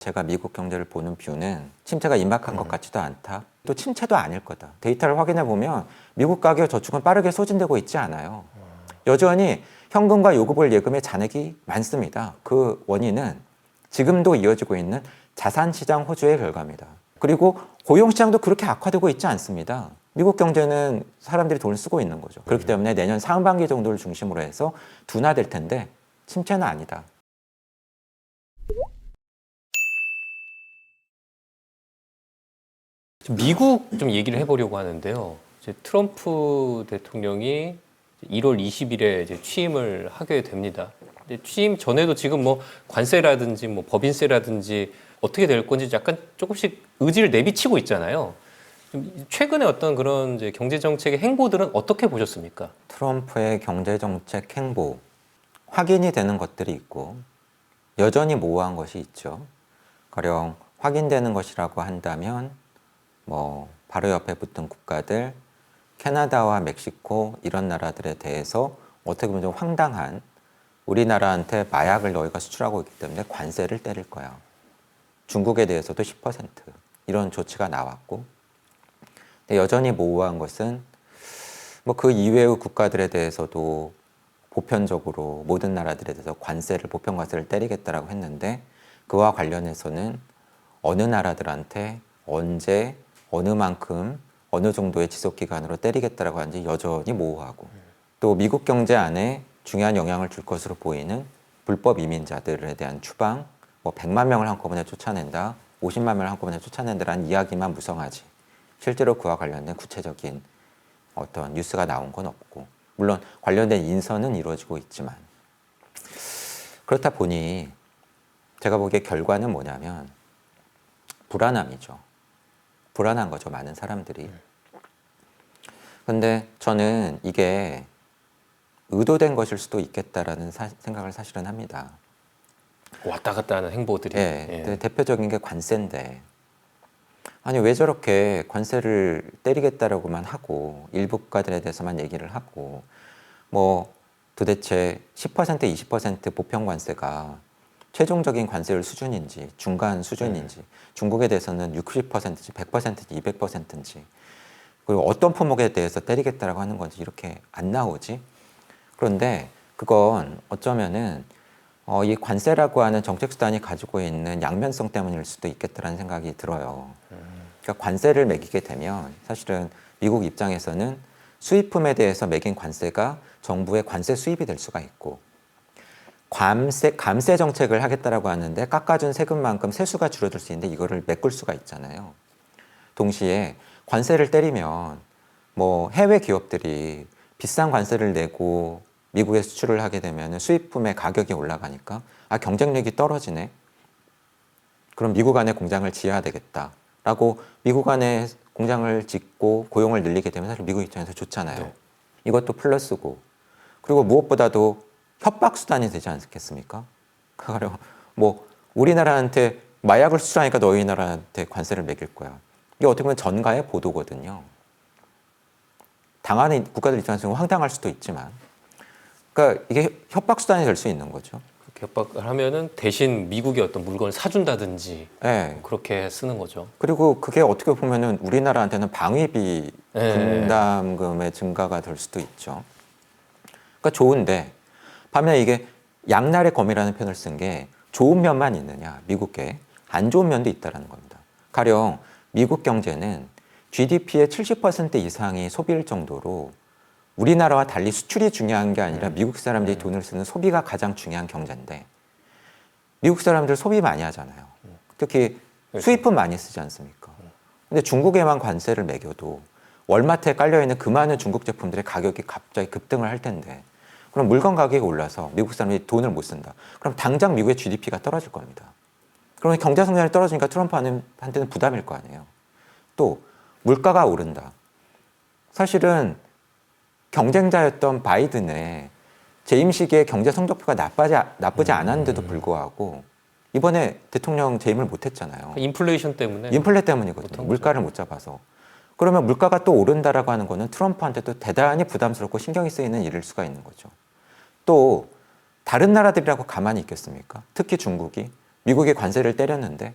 제가 미국 경제를 보는 뷰는 침체가 임박한 것 같지도 않다. 또 침체도 아닐 거다. 데이터를 확인해 보면 미국 가계 저축은 빠르게 소진되고 있지 않아요. 여전히 현금과 요금을 예금의 잔액이 많습니다. 그 원인은 지금도 이어지고 있는 자산시장 호주의 결과입니다. 그리고 고용시장도 그렇게 악화되고 있지 않습니다. 미국 경제는 사람들이 돈을 쓰고 있는 거죠. 그렇기 때문에 내년 상반기 정도를 중심으로 해서 둔화될 텐데 침체는 아니다. 미국 좀 얘기를 해보려고 하는데요. 이제 트럼프 대통령이 1월 20일에 이제 취임을 하게 됩니다. 근데 취임 전에도 지금 뭐 관세라든지 뭐 법인세라든지 어떻게 될 건지 약간 조금씩 의지를 내비치고 있잖아요. 좀 최근에 어떤 그런 이제 경제 정책의 행보들은 어떻게 보셨습니까? 트럼프의 경제정책 행보, 확인이 되는 것들이 있고 여전히 모호한 것이 있죠. 가령 확인되는 것이라고 한다면 바로 옆에 붙은 국가들, 캐나다와 멕시코 이런 나라들에 대해서 어떻게 보면 좀 황당한, 우리나라한테 마약을 너희가 수출하고 있기 때문에 관세를 때릴 거야. 중국에 대해서도 10% 이런 조치가 나왔고, 근데 여전히 모호한 것은 그 이외의 국가들에 대해서도 보편적으로 모든 나라들에 대해서 보편 관세를 때리겠다라고 했는데, 그와 관련해서는 어느 나라들한테 언제 어느 만큼 어느 정도의 지속 기간으로 때리겠다라고 하는지 여전히 모호하고, 또 미국 경제 안에 중요한 영향을 줄 것으로 보이는 불법 이민자들에 대한 추방, 100만 명을 한꺼번에 쫓아낸다, 50만 명을 한꺼번에 쫓아낸다라는 이야기만 무성하지 실제로 그와 관련된 구체적인 어떤 뉴스가 나온 건 없고, 물론 관련된 인선은 이루어지고 있지만, 그렇다 보니 제가 보기에 결과는 뭐냐면 불안함이죠. 불안한 거죠, 많은 사람들이. 근데 저는 이게 의도된 것일 수도 있겠다라는 생각을 사실은 합니다. 왔다 갔다 하는 행보들이. 예. 대표적인 게 관세인데, 아니 왜 저렇게 관세를 때리겠다라고만 하고 일부 국가들에 대해서만 얘기를 하고, 도대체 10% 20% 보편 관세가 최종적인 관세율 수준인지 중간 수준인지, 중국에 대해서는 60%인지 100%인지 200%인지, 그리고 어떤 품목에 대해서 때리겠다라고 하는 건지 이렇게 안 나오지. 그런데 그건 어쩌면은 이 관세라고 하는 정책 수단이 가지고 있는 양면성 때문일 수도 있겠다라는 생각이 들어요. 그러니까 관세를 매기게 되면 사실은 미국 입장에서는 수입품에 대해서 매긴 관세가 정부의 관세 수입이 될 수가 있고, 감세 정책을 하겠다라고 하는데 깎아준 세금만큼 세수가 줄어들 수 있는데 이거를 메꿀 수가 있잖아요. 동시에 관세를 때리면 해외 기업들이 비싼 관세를 내고 미국에 수출을 하게 되면 수입품의 가격이 올라가니까 경쟁력이 떨어지네. 그럼 미국 안에 공장을 지어야 되겠다라고 미국 안에 공장을 짓고 고용을 늘리게 되면 사실 미국 입장에서 좋잖아요. 네. 이것도 플러스고, 그리고 무엇보다도 협박 수단이 되지 않겠습니까? 가령 우리나라한테 마약을 수출하니까 너희 나라한테 관세를 매길 거야. 이게 어떻게 보면 전가의 보도거든요. 당하는 국가들 입장에서는 황당할 수도 있지만, 그러니까 이게 협박 수단이 될 수 있는 거죠. 협박을 하면은 대신 미국이 어떤 물건을 사준다든지, 네. 그렇게 쓰는 거죠. 그리고 그게 어떻게 보면은 우리나라한테는 방위비 분담금의 증가가 될 수도 있죠. 그러니까 좋은데, 반면에 이게 양날의 검이라는 표현을 쓴 게 좋은 면만 있느냐, 미국계 안 좋은 면도 있다는 겁니다. 가령 미국 경제는 GDP의 70% 이상이 소비일 정도로 우리나라와 달리 수출이 중요한 게 아니라 미국 사람들이 돈을 쓰는 소비가 가장 중요한 경제인데, 미국 사람들 소비 많이 하잖아요. 특히 수입품 많이 쓰지 않습니까? 근데 중국에만 관세를 매겨도 월마트에 깔려있는 그 많은 중국 제품들의 가격이 갑자기 급등을 할 텐데, 그럼 물건 가격이 올라서 미국 사람들이 돈을 못 쓴다. 그럼 당장 미국의 GDP가 떨어질 겁니다. 그러면 경제 성장이 떨어지니까 트럼프한테는 부담일 거 아니에요. 또 물가가 오른다. 사실은 경쟁자였던 바이든의 재임 시기에 경제 성적표가 나쁘지 않았는데도 불구하고 이번에 대통령 재임을 못했잖아요. 인플레이션 때문에. 인플레 때문이거든요. 물가를 못 잡아서. 그러면 물가가 또 오른다라고 하는 거는 트럼프한테도 대단히 부담스럽고 신경이 쓰이는 일일 수가 있는 거죠. 또 다른 나라들이라고 가만히 있겠습니까? 특히 중국이 미국이 관세를 때렸는데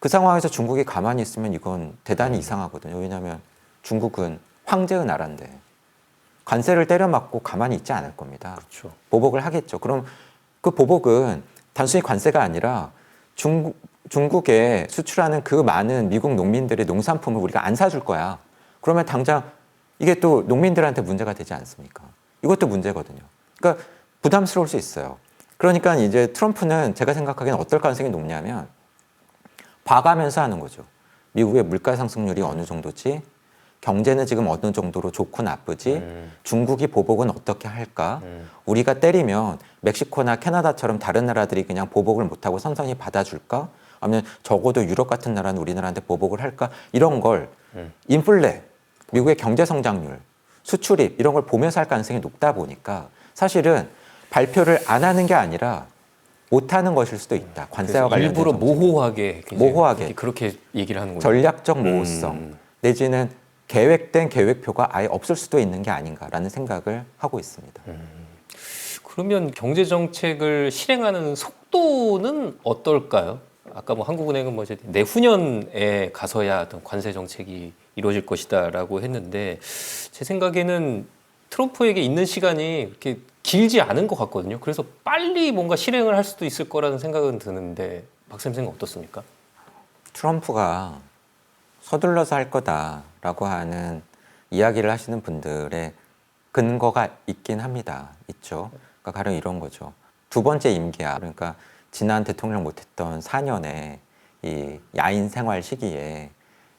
그 상황에서 중국이 가만히 있으면 이건 대단히 이상하거든요. 왜냐하면 중국은 황제의 나라인데 관세를 때려맞고 가만히 있지 않을 겁니다. 그렇죠. 보복을 하겠죠. 그럼 그 보복은 단순히 관세가 아니라 중국에 수출하는 그 많은 미국 농민들의 농산품을 우리가 안 사줄 거야. 그러면 당장 이게 또 농민들한테 문제가 되지 않습니까? 이것도 문제거든요. 그러니까 부담스러울 수 있어요. 그러니까 이제 트럼프는 제가 생각하기에는 어떨 가능성이 높냐면 봐가면서 하는 거죠. 미국의 물가 상승률이 어느 정도지? 경제는 지금 어느 정도로 좋고 나쁘지? 중국이 보복은 어떻게 할까? 우리가 때리면 멕시코나 캐나다처럼 다른 나라들이 그냥 보복을 못하고 선선히 받아줄까? 아니면 적어도 유럽 같은 나라는 우리나라한테 보복을 할까? 이런 걸 인플레, 미국의 경제 성장률, 수출입 이런 걸 보면서 할 가능성이 높다 보니까 사실은 발표를 안 하는 게 아니라 못하는 것일 수도 있다. 관세와 관련된 일부러 정책. 모호하게 모호하게. 그렇게 얘기를 하는군요. 전략적 모호성 내지는 계획된 계획표가 아예 없을 수도 있는 게 아닌가라는 생각을 하고 있습니다. 그러면 경제 정책을 실행하는 속도는 어떨까요? 아까 뭐 한국은행은 뭐 이제 내후년에 가서야 어떤 관세 정책이 이루어질 것이다라고 했는데 제 생각에는 트럼프에게 있는 시간이 이렇게 길지 않은 것 같거든요. 그래서 빨리 뭔가 실행을 할 수도 있을 거라는 생각은 드는데 박사님 생각 어떻습니까? 트럼프가 서둘러서 할 거다라고 하는 이야기를 하시는 분들의 근거가 있긴 합니다. 있죠. 그러니까 가령 이런 거죠. 두 번째 임기야. 그러니까 지난 대통령 못했던 4년의 이 야인 생활 시기에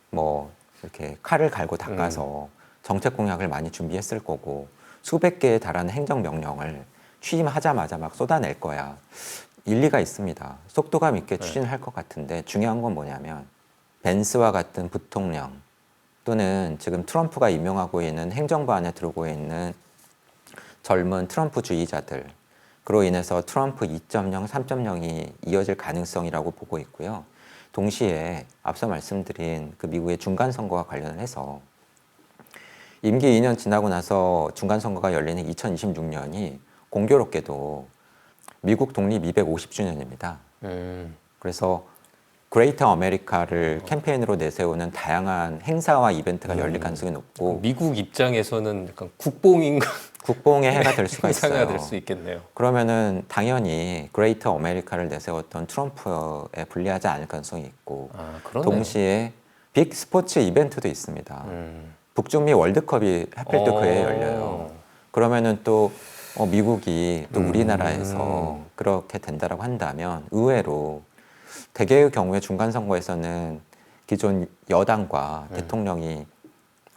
뭐 이렇게 칼을 갈고 닦아서 정책 공약을 많이 준비했을 거고 수백 개에 달하는 행정명령을 취임하자마자 막 쏟아낼 거야. 일리가 있습니다. 속도감 있게 추진을 할 것 같은데 중요한 건 뭐냐면 벤스와 같은 부통령 또는 지금 트럼프가 임명하고 있는 행정부 안에 들어오고 있는 젊은 트럼프주의자들 그로 인해서 트럼프 2.0, 3.0이 이어질 가능성이라고 보고 있고요. 동시에 앞서 말씀드린 그 미국의 중간선거와 관련을 해서 임기 2년 지나고 나서 중간선거가 열리는 2026년이 공교롭게도 미국 독립 250주년입니다. 그래서 그레이터 아메리카를 캠페인으로 내세우는 다양한 행사와 이벤트가 열릴 가능성이 높고 미국 입장에서는 약간 국뽕인가 국뽕의 해가 될 수가 행사가 있어요. 될 수 있겠네요. 그러면은 당연히 그레이터 아메리카를 내세웠던 트럼프에 불리하지 않을 가능성이 있고 아, 그러네요. 동시에 빅 스포츠 이벤트도 있습니다. 북중미 월드컵이 하필 또 그해 열려요. 그러면은 또 미국이 또 우리나라에서 그렇게 된다라고 한다면 의외로 대개의 경우에 중간선거에서는 기존 여당과 대통령이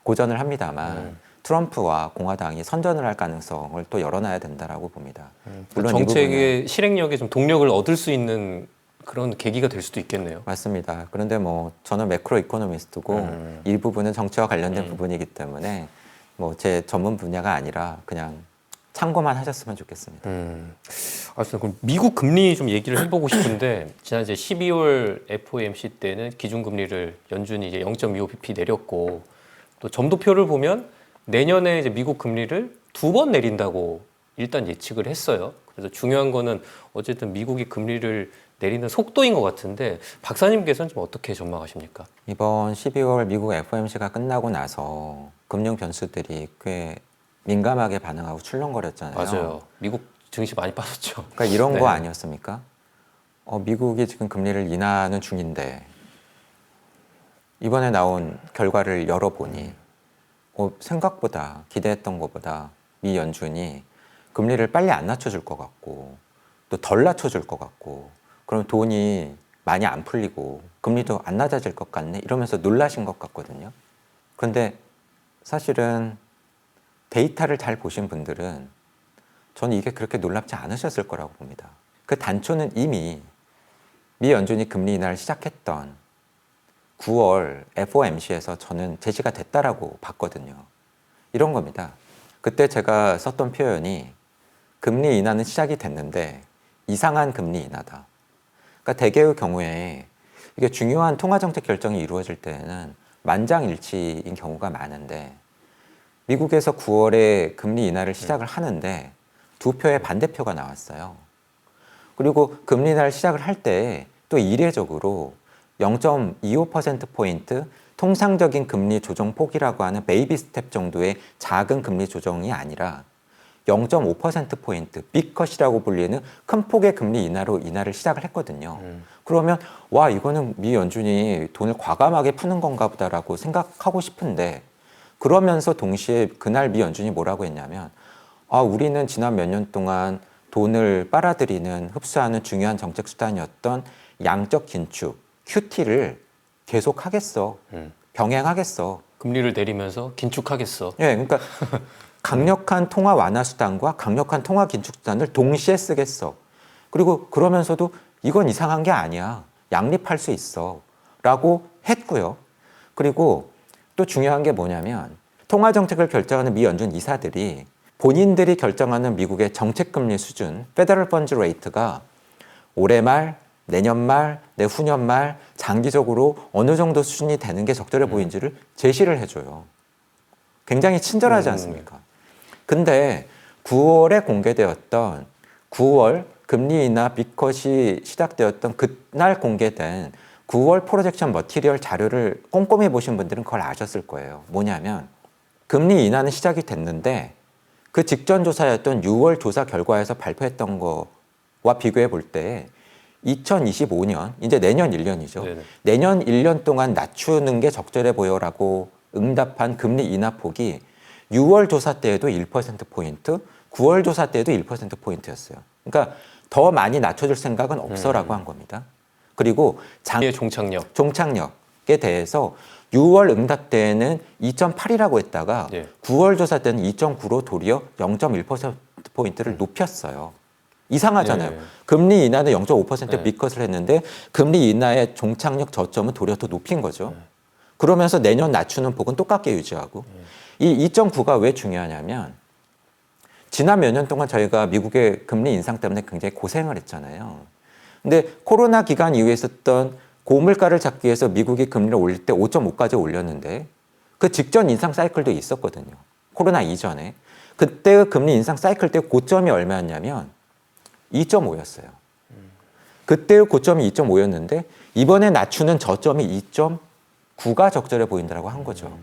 고전을 합니다만 트럼프와 공화당이 선전을 할 가능성을 또 열어놔야 된다라고 봅니다. 물론 정책의 실행력에 좀 동력을 얻을 수 있는 그런 계기가 될 수도 있겠네요. 맞습니다. 그런데 뭐 저는 매크로 이코노미스트고 이 부분은 정치와 관련된 부분이기 때문에 뭐 제 전문 분야가 아니라 그냥 참고만 하셨으면 좋겠습니다. 그럼 미국 금리 좀 얘기를 해보고 싶은데 지난 이제 12월 FOMC 때는 기준금리를 연준이 이제 0.25bp 내렸고 또 점도표를 보면 내년에 이제 미국 금리를 2번 내린다고 일단 예측을 했어요. 그래서 중요한 거는 어쨌든 미국이 금리를 내리는 속도인 것 같은데 박사님께서는 좀 어떻게 전망하십니까? 이번 12월 미국 FOMC가 끝나고 나서 금융 변수들이 꽤 민감하게 반응하고 출렁거렸잖아요. 맞아요. 미국 증시 많이 빠졌죠. 그러니까 이런 네. 거 아니었습니까? 미국이 지금 금리를 인하하는 중인데 이번에 나온 결과를 열어보니 생각보다 기대했던 것보다 미 연준이 금리를 빨리 안 낮춰줄 것 같고 또 덜 낮춰줄 것 같고 그럼 돈이 많이 안 풀리고 금리도 안 낮아질 것 같네 이러면서 놀라신 것 같거든요. 그런데 사실은 데이터를 잘 보신 분들은 저는 이게 그렇게 놀랍지 않으셨을 거라고 봅니다. 그 단초는 이미 미 연준이 금리 인하를 시작했던 9월 FOMC에서 저는 제시가 됐다라고 봤거든요. 이런 겁니다. 그때 제가 썼던 표현이 금리 인하는 시작이 됐는데 이상한 금리 인하다. 그러니까 대개의 경우에 이게 중요한 통화정책 결정이 이루어질 때는 만장일치인 경우가 많은데 미국에서 9월에 금리 인하를 시작을 하는데 두 표의 반대표가 나왔어요. 그리고 금리 인하를 시작을 할 때 또 이례적으로 0.25%포인트 통상적인 금리 조정 폭이라고 하는 베이비 스텝 정도의 작은 금리 조정이 아니라 0.5%포인트 빅컷이라고 불리는 큰 폭의 금리 인하로 인하를 시작을 했거든요. 그러면 와 이거는 미 연준이 돈을 과감하게 푸는 건가 보다라고 생각하고 싶은데 그러면서 동시에 그날 미 연준이 뭐라고 했냐면 우리는 지난 몇 년 동안 돈을 빨아들이는 흡수하는 중요한 정책 수단이었던 양적 긴축 QT를 계속하겠어. 병행하겠어. 금리를 내리면서 긴축하겠어. 예, 그러니까 강력한 통화 완화 수단과 강력한 통화 긴축 수단을 동시에 쓰겠어. 그리고 그러면서도 이건 이상한 게 아니야. 양립할 수 있어. 라고 했고요. 그리고 또 중요한 게 뭐냐면 통화 정책을 결정하는 미 연준 이사들이 본인들이 결정하는 미국의 정책 금리 수준, 페더럴 펀즈 레이트가 올해 말, 내년 말, 내후년 말 장기적으로 어느 정도 수준이 되는 게 적절해 보이는지를 제시를 해줘요. 굉장히 친절하지 않습니까? 근데 9월에 공개되었던 9월 금리 인하 빅컷이 시작되었던 그날 공개된 9월 프로젝션 머티리얼 자료를 꼼꼼히 보신 분들은 그걸 아셨을 거예요. 뭐냐면 금리 인하는 시작이 됐는데 그 직전 조사였던 6월 조사 결과에서 발표했던 거와 비교해 볼 때 2025년, 이제 내년 1년이죠. 네네. 내년 1년 동안 낮추는 게 적절해 보여라고 응답한 금리 인하 폭이 6월 조사 때에도 1%포인트, 9월 조사 때에도 1%포인트였어요. 그러니까 더 많이 낮춰줄 생각은 없어라고 한 겁니다. 그리고 의 종착역. 종착역에 대해서 6월 응답 때에는 2.8이라고 했다가 예. 9월 조사 때는 2.9로 도리어 0.1%포인트를 높였어요. 이상하잖아요. 예. 금리 인하는 0.5% 예. 빅컷을 했는데 금리 인하의 종착역 저점은 도리어 더 높인 거죠. 그러면서 내년 낮추는 폭은 똑같게 유지하고 이 2.9가 왜 중요하냐면 지난 몇 년 동안 저희가 미국의 금리 인상 때문에 굉장히 고생을 했잖아요. 근데 코로나 기간 이후에 있었던 고물가를 잡기 위해서 미국이 금리를 올릴 때 5.5까지 올렸는데 그 직전 인상 사이클도 있었거든요. 코로나 이전에. 그때의 금리 인상 사이클 때 고점이 얼마였냐면 2.5였어요. 그때의 고점이 2.5였는데 이번에 낮추는 저점이 2.9가 적절해 보인다고 한 거죠.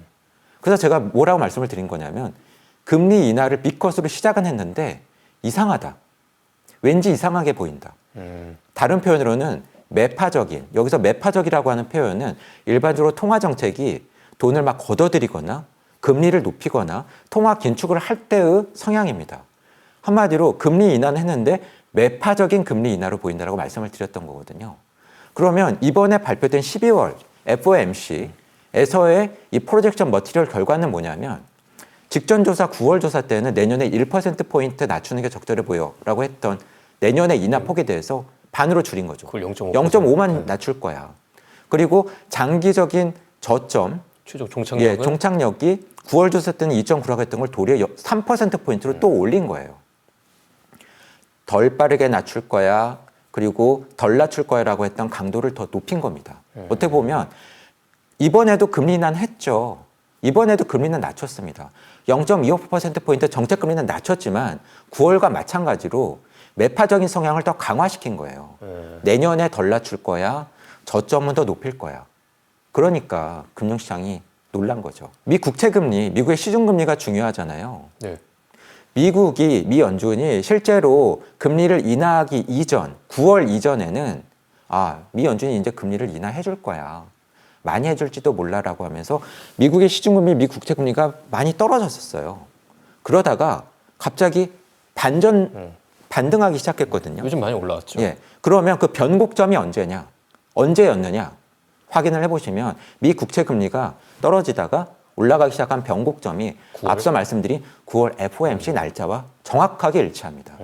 그래서 제가 뭐라고 말씀을 드린 거냐면 금리 인하를 빅컷으로 시작은 했는데 이상하다. 왠지 이상하게 보인다. 다른 표현으로는 매파적인, 여기서 매파적이라고 하는 표현은 일반적으로 통화 정책이 돈을 막 걷어들이거나 금리를 높이거나 통화 긴축을 할 때의 성향입니다. 한마디로 금리 인하는 했는데 매파적인 금리 인하로 보인다고 말씀을 드렸던 거거든요. 그러면 이번에 발표된 12월 FOMC에서의 이 프로젝션 머티리얼 결과는 뭐냐면 직전 조사 9월 조사 때는 내년에 1%포인트 낮추는 게 적절해 보여라고 했던 내년의 인하 폭에 대해서 반으로 줄인 거죠. 그걸 0.5%. 0.5만 낮출 거야. 그리고 장기적인 저점, 추적 종착역은 종착역이 9월 조사 때는 2.9라고 했던 걸 도리어 3%포인트로 또 올린 거예요. 덜 빠르게 낮출 거야. 그리고 덜 낮출 거야라고 했던 강도를 더 높인 겁니다. 어떻게 보면 이번에도 금리 인하는 했죠. 이번에도 금리는 낮췄습니다. 0.25%포인트 정책 금리는 낮췄지만 9월과 마찬가지로 매파적인 성향을 더 강화시킨 거예요. 내년에 덜 낮출 거야. 저점은 더 높일 거야. 그러니까 금융시장이 놀란 거죠. 미 국채금리, 미국의 시중금리가 중요하잖아요. 네. 미 연준이 실제로 금리를 인하하기 이전, 9월 이전에는 미 연준이 이제 금리를 인하해 줄 거야. 많이 해줄지도 몰라라고 하면서 미국의 시중금리, 미 국채금리가 많이 떨어졌었어요. 그러다가 갑자기 반등하기 시작했거든요. 요즘 많이 올라왔죠. 예. 그러면 그 변곡점이 언제였느냐 확인을 해보시면 미 국채금리가 떨어지다가 올라가기 시작한 변곡점이 9월? 앞서 말씀드린 9월 FOMC 날짜와 정확하게 일치합니다.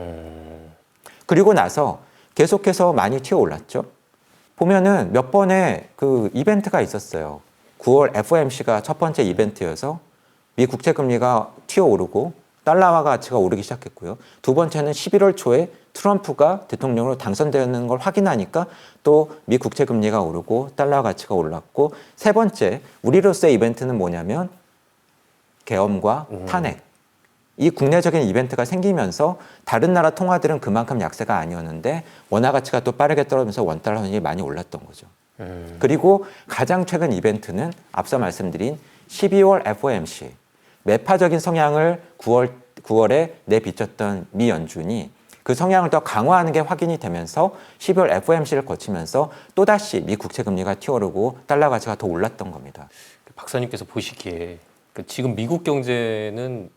그리고 나서 계속해서 많이 튀어 올랐죠. 보면은 몇 번의 그 이벤트가 있었어요. 9월 FOMC가 첫 번째 이벤트여서 미 국채금리가 튀어 오르고 달러화 가치가 오르기 시작했고요. 두 번째는 11월 초에 트럼프가 대통령으로 당선되는 걸 확인하니까 또 미 국채금리가 오르고 달러화 가치가 올랐고 세 번째 우리로서의 이벤트는 뭐냐면 계엄과 탄핵 이 국내적인 이벤트가 생기면서 다른 나라 통화들은 그만큼 약세가 아니었는데 원화 가치가 또 빠르게 떨어지면서 원달러 환율이 많이 올랐던 거죠. 그리고 가장 최근 이벤트는 앞서 말씀드린 12월 FOMC 매파적인 성향을 9월에 내비쳤던 미 연준이 그 성향을 더 강화하는 게 확인이 되면서 12월 FOMC를 거치면서 또다시 미 국채 금리가 튀어오르고 달러 가치가 더 올랐던 겁니다. 박사님께서 보시기에 지금 미국 경제는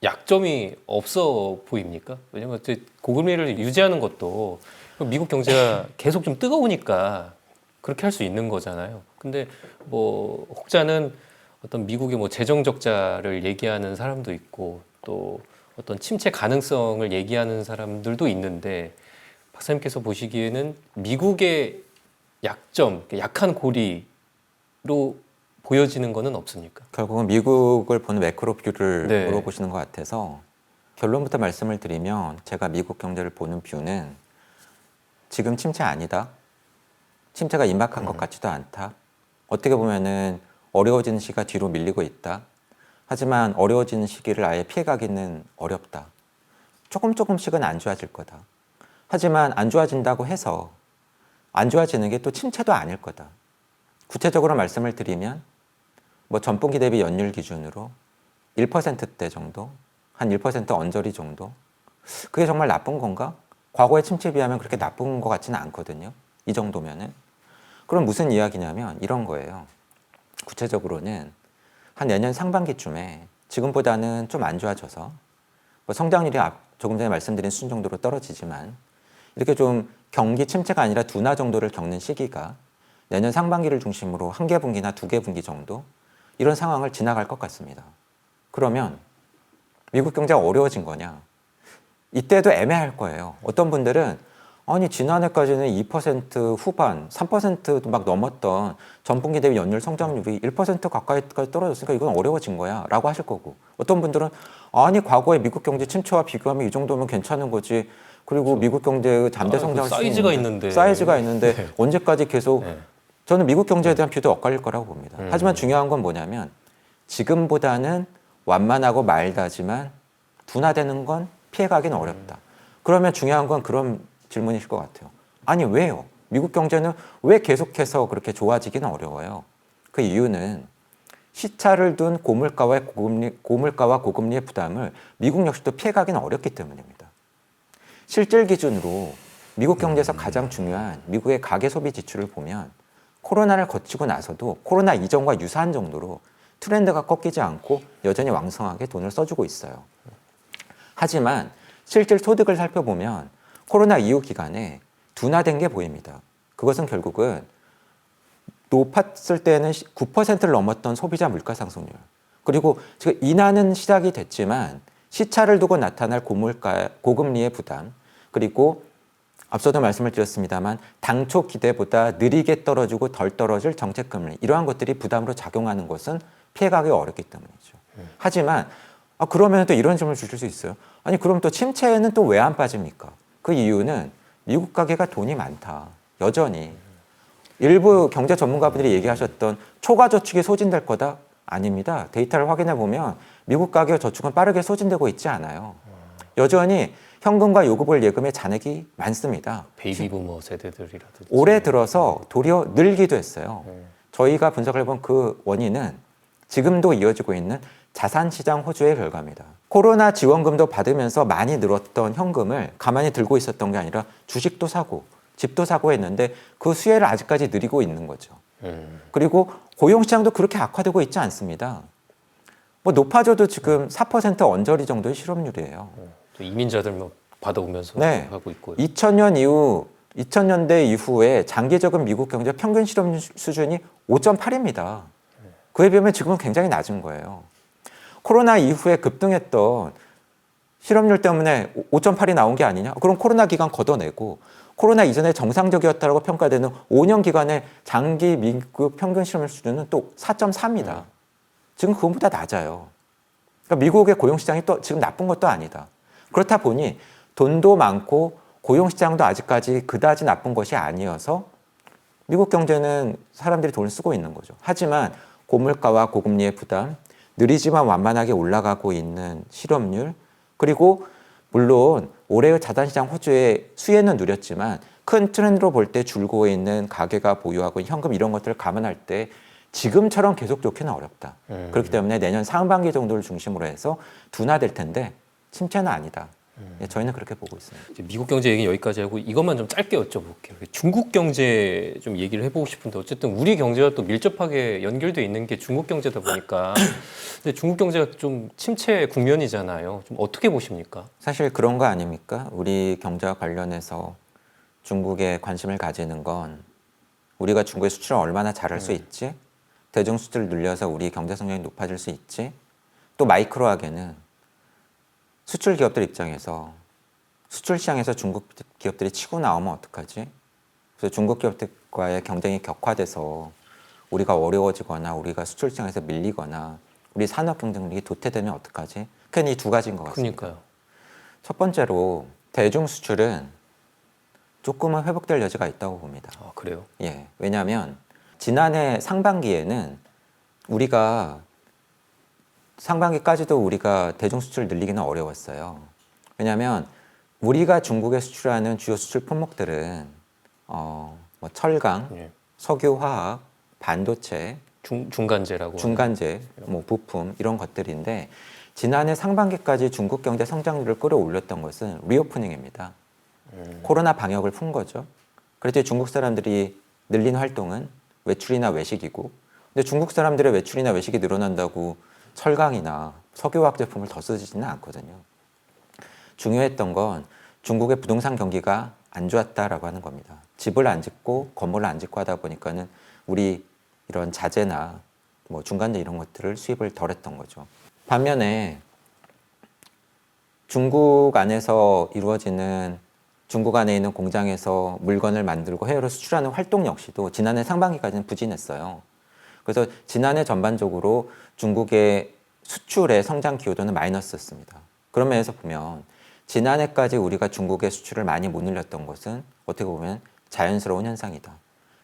약점이 없어 보입니까? 왜냐면 고금리를 유지하는 것도 미국 경제가 계속 좀 뜨거우니까 그렇게 할 수 있는 거잖아요. 근데 뭐 혹자는 어떤 미국의 뭐 재정 적자를 얘기하는 사람도 있고 또 어떤 침체 가능성을 얘기하는 사람들도 있는데 박사님께서 보시기에는 미국의 약점, 약한 고리로 보여지는 거는 없습니까? 결국은 미국을 보는 매크로 뷰를 네. 물어보시는 것 같아서 결론부터 말씀을 드리면 제가 미국 경제를 보는 뷰는 지금 침체 아니다. 침체가 임박한 것 같지도 않다. 어떻게 보면은 어려워지는 시기가 뒤로 밀리고 있다. 하지만 어려워지는 시기를 아예 피해가기는 어렵다. 조금씩은 안 좋아질 거다. 하지만 안 좋아진다고 해서 안 좋아지는 게 또 침체도 아닐 거다. 구체적으로 말씀을 드리면 뭐 전분기 대비 연율 기준으로 1%대 정도, 한 1% 언저리 정도. 그게 정말 나쁜 건가? 과거의 침체에 비하면 그렇게 나쁜 것 같지는 않거든요. 이 정도면은. 그럼 무슨 이야기냐면 이런 거예요. 구체적으로는 한 내년 상반기쯤에 지금보다는 좀 안 좋아져서 뭐 성장률이 조금 전에 말씀드린 수준 정도로 떨어지지만 이렇게 좀 경기 침체가 아니라 둔화 정도를 겪는 시기가 내년 상반기를 중심으로 한 개 분기나 두 개 분기 정도 이런 상황을 지나갈 것 같습니다. 그러면 미국 경제가 어려워진 거냐? 이때도 애매할 거예요. 어떤 분들은 아니 지난해까지는 2% 후반, 3%도 막 넘었던 전분기 대비 연율 성장률이 1% 가까이까지 떨어졌으니까 이건 어려워진 거야 라고 하실 거고 어떤 분들은 아니 과거에 미국 경제 침체와 비교하면 이 정도면 괜찮은 거지 그리고 미국 경제의 잠재 성장을 사이즈가 있는데 네. 언제까지 계속 네. 저는 미국 경제에 대한 뷰도 엇갈릴 거라고 봅니다. 하지만 중요한 건 뭐냐면 지금보다는 완만하고 마일드하지만 둔화되는 건 피해가기는 어렵다. 그러면 중요한 건 그런 질문이실 것 같아요. 아니 왜요? 미국 경제는 왜 계속해서 그렇게 좋아지기는 어려워요? 그 이유는 시차를 둔 고물가와 고금리의 부담을 미국 역시도 피해가기는 어렵기 때문입니다. 실질 기준으로 미국 경제에서 가장 중요한 미국의 가계 소비 지출을 보면 코로나를 거치고 나서도 코로나 이전과 유사한 정도로 트렌드가 꺾이지 않고 여전히 왕성하게 돈을 써주고 있어요. 하지만 실질 소득을 살펴보면 코로나 이후 기간에 둔화된 게 보입니다. 그것은 결국은 높았을 때는 9%를 넘었던 소비자 물가 상승률 그리고 지금 인하는 시작이 됐지만 시차를 두고 나타날 고금리의 부담 그리고 앞서도 말씀을 드렸습니다만 당초 기대보다 느리게 떨어지고 덜 떨어질 정책금리 이러한 것들이 부담으로 작용하는 것은 피해가기 어렵기 때문이죠. 하지만 그러면 또 이런 질문을 주실 수 있어요. 아니 그럼 또 침체는 또 왜 안 빠집니까? 그 이유는 미국 가계가 돈이 많다. 여전히. 일부 경제 전문가분들이 얘기하셨던 초과 저축이 소진될 거다? 아닙니다. 데이터를 확인해 보면 미국 가계 저축은 빠르게 소진되고 있지 않아요. 여전히 현금과 요금을 예금의 잔액이 많습니다. 베이비부머 세대들이라든지 올해 들어서 도리어 늘기도 했어요. 저희가 분석을 해본 그 원인은 지금도 이어지고 있는 자산시장 호주의 결과입니다. 코로나 지원금도 받으면서 많이 늘었던 현금을 가만히 들고 있었던 게 아니라 주식도 사고 집도 사고 했는데 그 수혜를 아직까지 누리고 있는 거죠. 그리고 고용시장도 그렇게 악화되고 있지 않습니다. 뭐 높아져도 지금 4% 언저리 정도의 실업률이에요. 이민자들 뭐 받아오면서 네. 하고 있고요. 2000년대 이후에 장기적인 미국 경제 평균 실업률 수준이 5.8입니다. 그에 비하면 지금은 굉장히 낮은 거예요. 코로나 이후에 급등했던 실업률 때문에 5.8이 나온 게 아니냐? 그럼 코로나 기간 걷어내고 코로나 이전에 정상적이었다고 평가되는 5년 기간의 장기 미국 평균 실업률 수준은 또 4.4입니다. 지금 그것보다 낮아요. 그러니까 미국의 고용시장이 또 지금 나쁜 것도 아니다. 그렇다 보니 돈도 많고 고용시장도 아직까지 그다지 나쁜 것이 아니어서 미국 경제는 사람들이 돈을 쓰고 있는 거죠. 하지만 고물가와 고금리의 부담, 느리지만 완만하게 올라가고 있는 실업률, 그리고 물론 올해의 자산시장 호주의 수혜는 누렸지만 큰 트렌드로 볼 때 줄고 있는 가계가 보유하고 있는 현금 이런 것들을 감안할 때 지금처럼 계속 좋기는 어렵다. 그렇기 때문에 내년 상반기 정도를 중심으로 해서 둔화될 텐데 침체는 아니다. 예, 저희는 그렇게 보고 있습니다. 이제 미국 경제 얘기는 여기까지 하고 이것만 좀 짧게 여쭤볼게요. 중국 경제 좀 얘기를 해보고 싶은데 어쨌든 우리 경제와 또 밀접하게 연결돼 있는 게 중국 경제다 보니까 근데 중국 경제가 좀 침체 국면이잖아요. 좀 어떻게 보십니까? 사실 그런 거 아닙니까? 우리 경제와 관련해서 중국에 관심을 가지는 건 우리가 중국의 수출을 얼마나 잘할 수 있지? 대중 수출을 늘려서 우리 경제 성장이 높아질 수 있지? 또 마이크로하게는 수출 기업들 입장에서 수출 시장에서 중국 기업들이 치고 나오면 어떡하지? 그래서 중국 기업들과의 경쟁이 격화돼서 우리가 어려워지거나 우리가 수출 시장에서 밀리거나 우리 산업 경쟁력이 도태되면 어떡하지? 그냥 이 두 가지인 것 같습니다. 그러니까요. 첫 번째로 대중 수출은 조금은 회복될 여지가 있다고 봅니다. 아, 그래요? 예, 왜냐하면 지난해 상반기에는 우리가 상반기까지도 우리가 대중 수출을 늘리기는 어려웠어요. 왜냐하면 우리가 중국에 수출하는 주요 수출 품목들은 뭐 철강, 예. 석유화학, 반도체, 중간재라고. 중간재, 뭐 부품 이런 것들인데 지난해 상반기까지 중국 경제 성장률을 끌어올렸던 것은 리오프닝입니다. 코로나 방역을 푼 거죠. 그래서 중국 사람들이 늘린 활동은 외출이나 외식이고, 근데 중국 사람들의 외출이나 외식이 늘어난다고 철강이나 석유화학 제품을 더 쓰지는 않거든요. 중요했던 건 중국의 부동산 경기가 안 좋았다라고 하는 겁니다. 집을 안 짓고 건물을 안 짓고 하다 보니까는 우리 이런 자재나 뭐 중간재 이런 것들을 수입을 덜 했던 거죠. 반면에 중국 안에서 이루어지는 중국 안에 있는 공장에서 물건을 만들고 해외로 수출하는 활동 역시도 지난해 상반기까지는 부진했어요. 그래서 지난해 전반적으로 중국의 수출의 성장 기여도는 마이너스였습니다. 그런 면에서 보면 지난해까지 우리가 중국의 수출을 많이 못 늘렸던 것은 어떻게 보면 자연스러운 현상이다.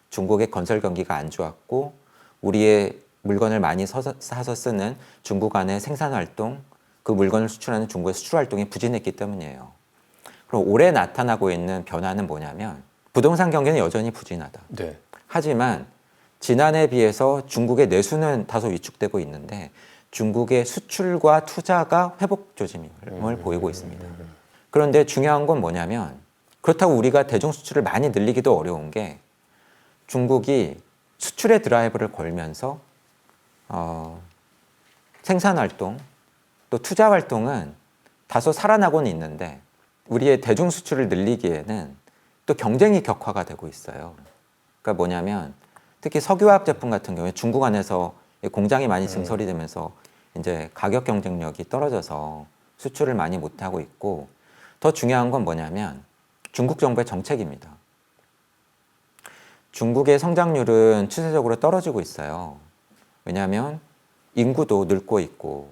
중국의 건설 경기가 안 좋았고 우리의 물건을 많이 사서 쓰는 중국 안의 생산 활동, 그 물건을 수출하는 중국의 수출 활동이 부진했기 때문이에요. 그럼 올해 나타나고 있는 변화는 뭐냐면 부동산 경기는 여전히 부진하다. 네. 하지만 지난해에 비해서 중국의 내수는 다소 위축되고 있는데 중국의 수출과 투자가 회복 조짐을 보이고 있습니다. 그런데 중요한 건 뭐냐면 그렇다고 우리가 대중 수출을 많이 늘리기도 어려운 게 중국이 수출의 드라이브를 걸면서 생산 활동 또 투자 활동은 다소 살아나고는 있는데 우리의 대중 수출을 늘리기에는 또 경쟁이 격화가 되고 있어요. 그러니까 뭐냐면 특히 석유화학 제품 같은 경우에 중국 안에서 공장이 많이 증설이 되면서 이제 가격 경쟁력이 떨어져서 수출을 많이 못 하고 있고 더 중요한 건 뭐냐면 중국 정부의 정책입니다. 중국의 성장률은 추세적으로 떨어지고 있어요. 왜냐하면 인구도 늙고 있고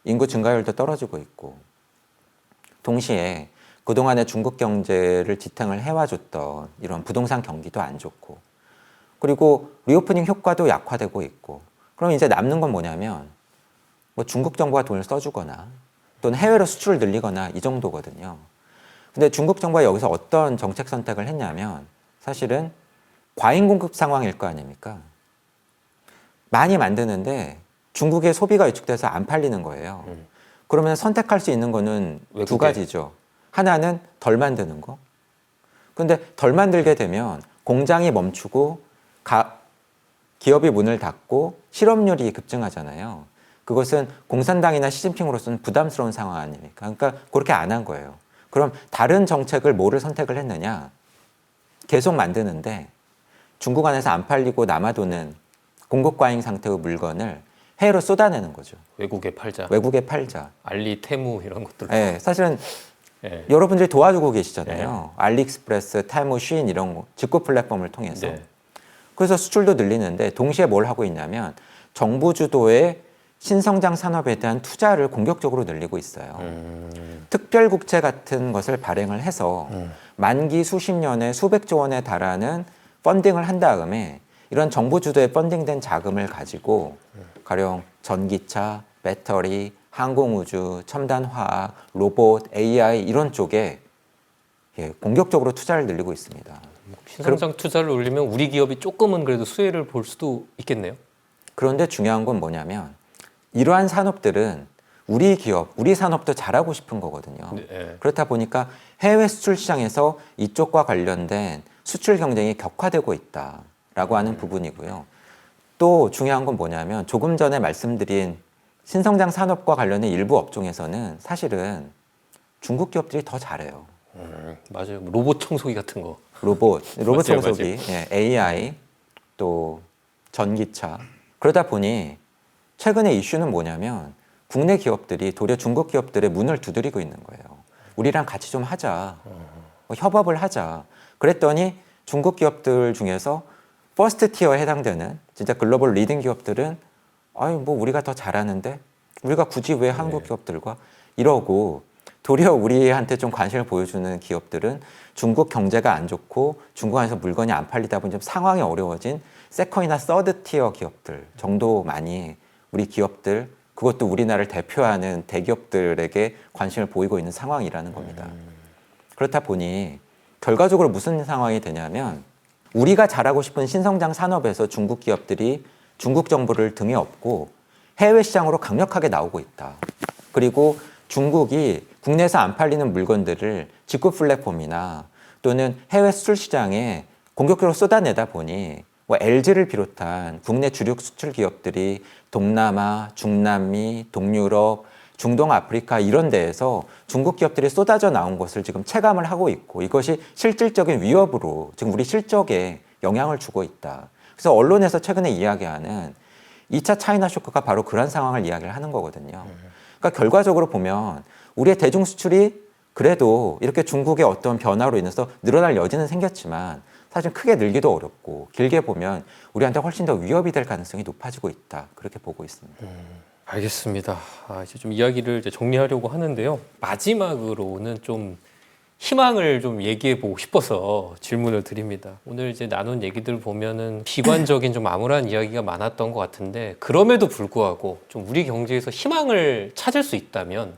인구 증가율도 떨어지고 있고 동시에 그동안에 중국 경제를 지탱을 해와줬던 이런 부동산 경기도 안 좋고 그리고 리오프닝 효과도 약화되고 있고 그럼 이제 남는 건 뭐냐면 뭐 중국 정부가 돈을 써주거나 또는 해외로 수출을 늘리거나 이 정도거든요. 근데 중국 정부가 여기서 어떤 정책 선택을 했냐면 사실은 과잉 공급 상황일 거 아닙니까? 많이 만드는데 중국의 소비가 위축돼서 안 팔리는 거예요. 그러면 선택할 수 있는 거는 외국에. 두 가지죠. 하나는 덜 만드는 거. 근데 덜 만들게 되면 공장이 멈추고 기업이 문을 닫고 실업률이 급증하잖아요. 그것은 공산당이나 시진핑으로서는 부담스러운 상황 아닙니까? 그러니까 그렇게 안 한 거예요. 그럼 다른 정책을 뭐를 선택을 했느냐? 계속 만드는데 중국 안에서 안 팔리고 남아도는 공급 과잉 상태의 물건을 해외로 쏟아내는 거죠. 외국에 팔자. 외국에 팔자. 알리, 테무 이런 것들. 네, 사실은 네. 여러분들이 도와주고 계시잖아요. 알리익스프레스, 테무, 쉬인 이런 거, 직구 플랫폼을 통해서. 네. 그래서 수출도 늘리는데 동시에 뭘 하고 있냐면 정부 주도의 신성장 산업에 대한 투자를 공격적으로 늘리고 있어요. 특별국채 같은 것을 발행을 해서 만기 수십 년에 수백조 원에 달하는 펀딩을 한 다음에 이런 정부 주도의 펀딩된 자금을 가지고 가령 전기차, 배터리, 항공우주, 첨단화학, 로봇, AI 이런 쪽에 공격적으로 투자를 늘리고 있습니다. 신성장 투자를 올리면 우리 기업이 조금은 그래도 수혜를 볼 수도 있겠네요. 그런데 중요한 건 뭐냐면 이러한 산업들은 우리 기업, 우리 산업도 잘하고 싶은 거거든요. 네. 그렇다 보니까 해외 수출 시장에서 이쪽과 관련된 수출 경쟁이 격화되고 있다라고 하는 부분이고요. 또 중요한 건 뭐냐면 조금 전에 말씀드린 신성장 산업과 관련된 일부 업종에서는 사실은 중국 기업들이 더 잘해요. 맞아요. 로봇 청소기 같은 거. 로봇 맞아요, 청소기, 예, AI, 또 전기차. 그러다 보니 최근에 이슈는 뭐냐면 국내 기업들이 도리어 중국 기업들의 문을 두드리고 있는 거예요. 우리랑 같이 좀 하자. 협업을 하자. 그랬더니 중국 기업들 중에서 퍼스트 티어에 해당되는 진짜 글로벌 리딩 기업들은 아유 뭐 우리가 더 잘하는데 우리가 굳이 왜 한국 기업들과 이러고 도리어 우리한테 좀 관심을 보여주는 기업들은 중국 경제가 안 좋고 중국 안에서 물건이 안 팔리다 보니 좀 상황이 어려워진 세컨이나 서드 티어 기업들 정도만이 우리 기업들 그것도 우리나라를 대표하는 대기업들에게 관심을 보이고 있는 상황이라는 겁니다. 그렇다 보니 결과적으로 무슨 상황이 되냐면 우리가 잘하고 싶은 신성장 산업에서 중국 기업들이 중국 정부를 등에 업고 해외 시장으로 강력하게 나오고 있다. 그리고 중국이 국내에서 안 팔리는 물건들을 직구 플랫폼이나 또는 해외 수출 시장에 공격적으로 쏟아내다 보니 뭐 LG를 비롯한 국내 주력 수출 기업들이 동남아, 중남미, 동유럽, 중동 아프리카 이런 데에서 중국 기업들이 쏟아져 나온 것을 지금 체감을 하고 있고 이것이 실질적인 위협으로 지금 우리 실적에 영향을 주고 있다. 그래서 언론에서 최근에 이야기하는 2차 차이나 쇼크가 바로 그런 상황을 이야기를 하는 거거든요. 그러니까 결과적으로 보면 우리의 대중 수출이 그래도 이렇게 중국의 어떤 변화로 인해서 늘어날 여지는 생겼지만 사실 크게 늘기도 어렵고 길게 보면 우리한테 훨씬 더 위협이 될 가능성이 높아지고 있다. 그렇게 보고 있습니다. 알겠습니다. 이제 좀 이야기를 이제 정리하려고 하는데요. 마지막으로는 좀 희망을 좀 얘기해 보고 싶어서 질문을 드립니다. 오늘 이제 나눈 얘기들 보면은 비관적인 좀 암울한 이야기가 많았던 것 같은데 그럼에도 불구하고 좀 우리 경제에서 희망을 찾을 수 있다면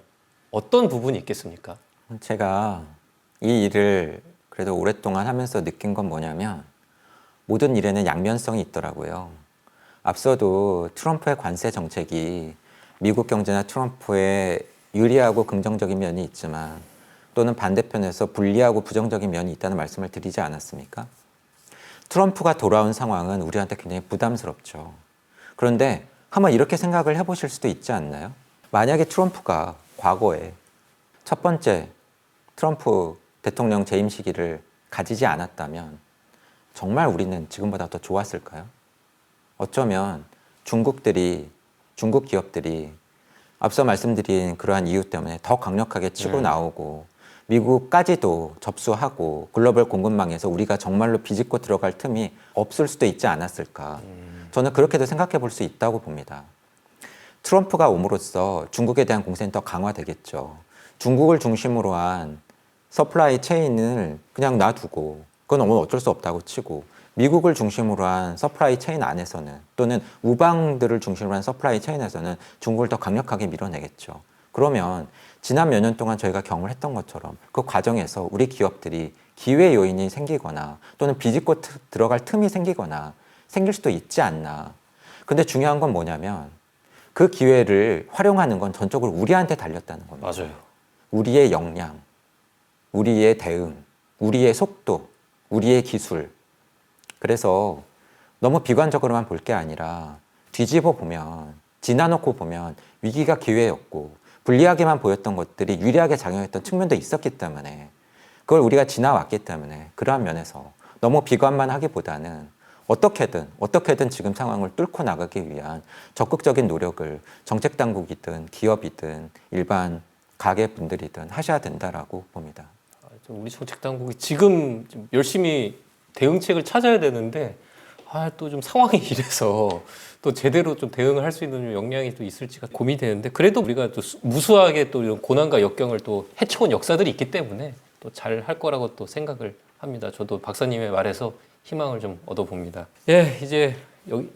어떤 부분이 있겠습니까? 제가 이 일을 그래도 오랫동안 하면서 느낀 건 뭐냐면 모든 일에는 양면성이 있더라고요. 앞서도 트럼프의 관세 정책이 미국 경제나 트럼프의 유리하고 긍정적인 면이 있지만 또는 반대편에서 불리하고 부정적인 면이 있다는 말씀을 드리지 않았습니까? 트럼프가 돌아온 상황은 우리한테 굉장히 부담스럽죠. 그런데 한번 이렇게 생각을 해보실 수도 있지 않나요? 만약에 트럼프가 과거에 첫 번째 트럼프 대통령 재임 시기를 가지지 않았다면 정말 우리는 지금보다 더 좋았을까요? 어쩌면 중국 기업들이 앞서 말씀드린 그러한 이유 때문에 더 강력하게 치고 나오고 미국까지도 접수하고 글로벌 공급망에서 우리가 정말로 비집고 들어갈 틈이 없을 수도 있지 않았을까. 저는 그렇게도 생각해 볼 수 있다고 봅니다. 트럼프가 옴으로써 중국에 대한 공세는 더 강화되겠죠. 중국을 중심으로 한 서플라이 체인을 그냥 놔두고 그건 어쩔 수 없다고 치고 미국을 중심으로 한 서플라이 체인 안에서는 또는 우방들을 중심으로 한 서플라이 체인에서는 중국을 더 강력하게 밀어내겠죠. 그러면 지난 몇 년 동안 저희가 경험을 했던 것처럼 그 과정에서 우리 기업들이 기회 요인이 생기거나 또는 비집고 들어갈 틈이 생기거나 생길 수도 있지 않나. 근데 중요한 건 뭐냐면 그 기회를 활용하는 건 전적으로 우리한테 달렸다는 겁니다. 맞아요. 우리의 역량, 우리의 대응, 우리의 속도, 우리의 기술. 그래서 너무 비관적으로만 볼 게 아니라 뒤집어 보면, 지나놓고 보면 위기가 기회였고 불리하게만 보였던 것들이 유리하게 작용했던 측면도 있었기 때문에 그걸 우리가 지나왔기 때문에 그러한 면에서 너무 비관만 하기보다는 어떻게든 지금 상황을 뚫고 나가기 위한 적극적인 노력을 정책 당국이든 기업이든 일반 가게분들이든 하셔야 된다라고 봅니다. 우리 정책 당국이 지금 좀 열심히 대응책을 찾아야 되는데 또 좀 상황이 이래서 또 제대로 좀 대응을 할 수 있는 역량이 또 있을지가 고민이 되는데 그래도 우리가 또 무수하게 또 이런 고난과 역경을 또 헤쳐온 역사들이 있기 때문에 또 잘 할 거라고 또 생각을 합니다. 저도 박사님의 말에서 희망을 좀 얻어봅니다. 예, 이제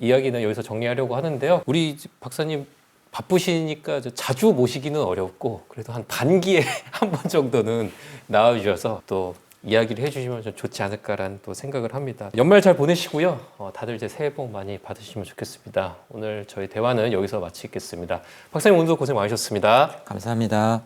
이야기는 여기서 정리하려고 하는데요. 우리 박사님 바쁘시니까 자주 모시기는 어렵고 그래도 한 반기에 한 번 정도는 나와주셔서 또 이야기를 해주시면 좀 좋지 않을까라는 또 생각을 합니다. 연말 잘 보내시고요. 다들 이제 새해 복 많이 받으시면 좋겠습니다. 오늘 저희 대화는 여기서 마치겠습니다. 박사님 오늘도 고생 많으셨습니다. 감사합니다.